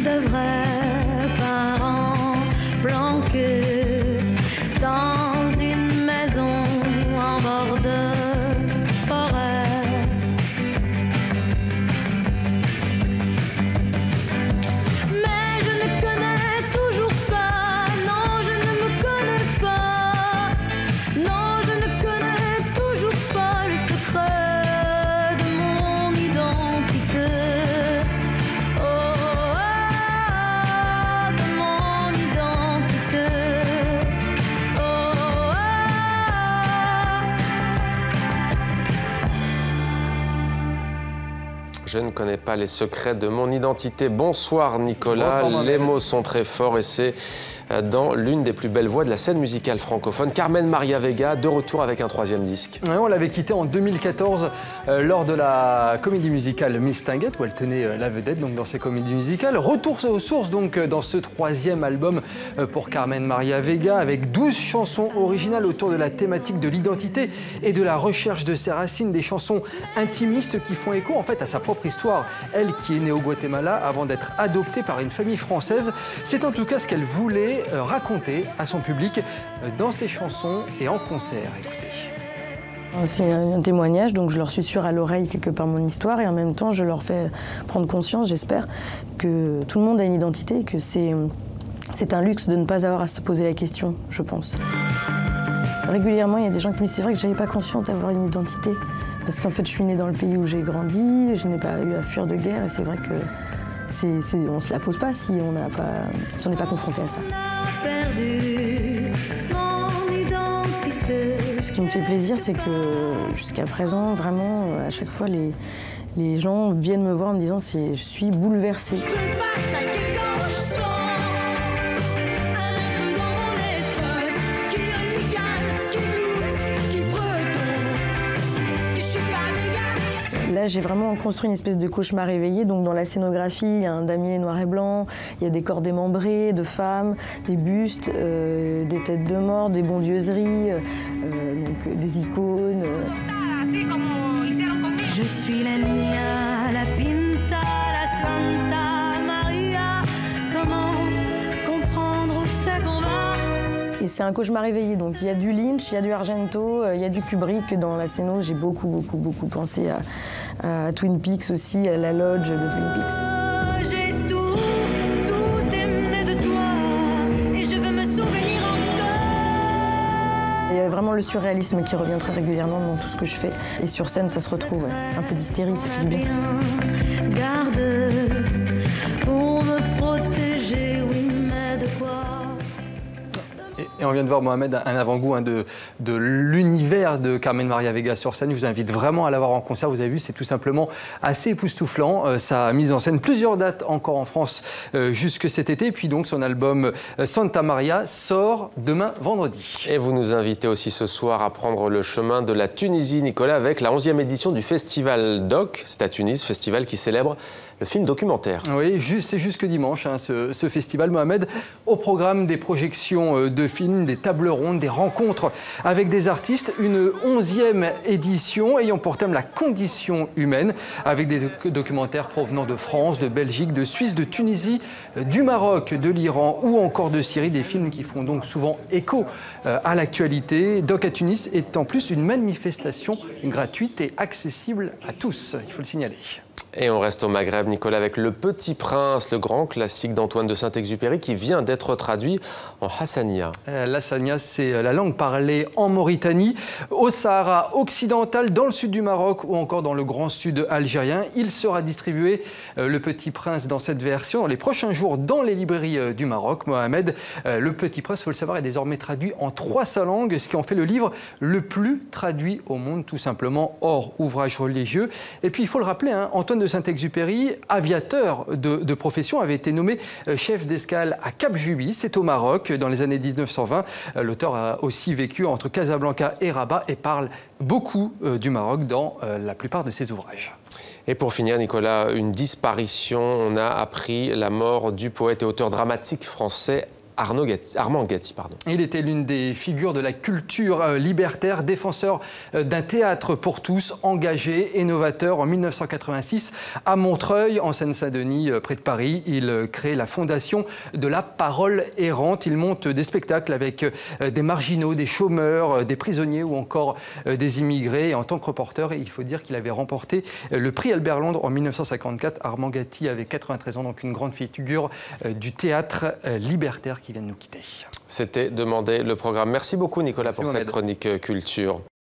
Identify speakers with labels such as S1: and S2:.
S1: de vrais parents planqués dans une maison en bord de forêt. Mais je ne connais toujours pas, non, je ne me connais pas, non, je ne connais toujours pas le secret de mon identité. Oh, de mon identité. Oh,
S2: Je ne connais pas les secrets de mon identité. Bonsoir Nicolas,
S3: Bonsoir,
S2: les mots sont très forts et c'est dans l'une des plus belles voix de la scène musicale francophone. Carmen Maria Vega, de retour avec un troisième disque.
S3: Ouais, on l'avait quittée en 2014 lors de la comédie musicale Mistinguett, où elle tenait la vedette donc dans ces comédies musicales. Retour aux sources donc dans ce troisième album pour Carmen Maria Vega, avec 12 chansons originales autour de la thématique de l'identité et de la recherche de ses racines, des chansons intimistes qui font écho en fait à sa propre histoire. Elle qui est née au Guatemala avant d'être adoptée par une famille française. C'est en tout cas ce qu'elle voulait raconter à son public dans ses chansons et en concert. Écoutez.
S4: C'est un témoignage, donc je leur susurre à l'oreille quelque part mon histoire et en même temps je leur fais prendre conscience, j'espère, que tout le monde a une identité et que c'est un luxe de ne pas avoir à se poser la question, je pense. Régulièrement, il y a des gens qui me disent c'est vrai que je n'avais pas conscience d'avoir une identité parce qu'en fait je suis née dans le pays où j'ai grandi, je n'ai pas eu à fuir de guerre et c'est vrai que on ne se la pose pas si on n'est pas confronté à ça. Ce qui me fait plaisir, c'est que jusqu'à présent, vraiment, à chaque fois, les gens viennent me voir en me disant je suis bouleversée. Là, j'ai vraiment construit une espèce de cauchemar éveillé. Donc, dans la scénographie, il y a un damier noir et blanc, il y a des corps démembrés de femmes, des bustes, des têtes de mort, des bondieuseries, donc des icônes.
S1: Je suis la niña, la pinta, la Santa Maria. Comment comprendre ce qu'on va?
S4: Et c'est un cauchemar éveillé, donc il y a du Lynch, il y a du Argento, il y a du Kubrick dans la scéno. J'ai beaucoup pensé à Twin Peaks aussi, à la Lodge de Twin Peaks.
S1: J'ai tout aimé de toi et je veux me souvenir encore.
S4: Il y a vraiment le surréalisme qui revient très régulièrement dans tout ce que je fais. Et sur scène, ça se retrouve, ouais. Un peu d'hystérie, ça fait du bien.
S1: Garde pour me protéger, oui, mais de quoi?
S3: Et on vient de voir, Mohamed, un avant-goût de l'univers de Carmen Maria Vega sur scène. Je vous invite vraiment à la voir en concert. Vous avez vu, c'est tout simplement assez époustouflant. Sa mise en scène, plusieurs dates encore en France jusque cet été. Et puis donc son album Santa Maria sort demain vendredi.
S2: Et vous nous invitez aussi ce soir à prendre le chemin de la Tunisie, Nicolas, avec la 11e édition du Festival Doc. C'est à Tunis, festival qui célèbre le film documentaire.
S3: Oui, c'est jusque dimanche, hein, ce festival, Mohamed. Au programme des projections de films, des tables rondes, des rencontres avec des artistes. Une 11e édition ayant pour thème la condition humaine, avec des documentaires provenant de France, de Belgique, de Suisse, de Tunisie, du Maroc, de l'Iran ou encore de Syrie. Des films qui font donc souvent écho à l'actualité. Doc à Tunis est en plus une manifestation gratuite et accessible à tous, il faut le signaler.
S2: Et on reste au Maghreb, Nicolas, avec Le Petit Prince, le grand classique d'Antoine de Saint-Exupéry qui vient d'être traduit en hassania.
S3: L'hassania, c'est la langue parlée en Mauritanie, au Sahara occidental, dans le sud du Maroc ou encore dans le grand sud algérien. Il sera distribué, Le Petit Prince, dans cette version, dans les prochains jours, dans les librairies du Maroc. Mohamed, Le Petit Prince, il faut le savoir, est désormais traduit en 300 langues, ce qui en fait le livre le plus traduit au monde, tout simplement, hors ouvrage religieux. Et puis, il faut le rappeler, hein, Antoine de Saint-Exupéry, aviateur de profession, avait été nommé chef d'escale à Cap Juby, c'est au Maroc, dans les années 1920. L'auteur a aussi vécu entre Casablanca et Rabat et parle beaucoup du Maroc dans la plupart de ses ouvrages.
S2: Et pour finir, Nicolas, une disparition. On a appris la mort du poète et auteur dramatique français Armand Gatti. Pardon.
S3: Il était l'une des figures de la culture libertaire, défenseur d'un théâtre pour tous, engagé et novateur. En 1986, à Montreuil, en Seine-Saint-Denis, près de Paris, il crée la fondation de la parole errante. Il monte des spectacles avec des marginaux, des chômeurs, des prisonniers ou encore des immigrés. Et en tant que reporter, il faut dire qu'il avait remporté le prix Albert Londres en 1954. Armand Gatti avait 93 ans, donc une grande figure du théâtre libertaire qui vient de nous quitter.
S2: C'était Demandez le programme. Merci beaucoup Nicolas pour cette
S3: Mohamed.
S2: chronique culture.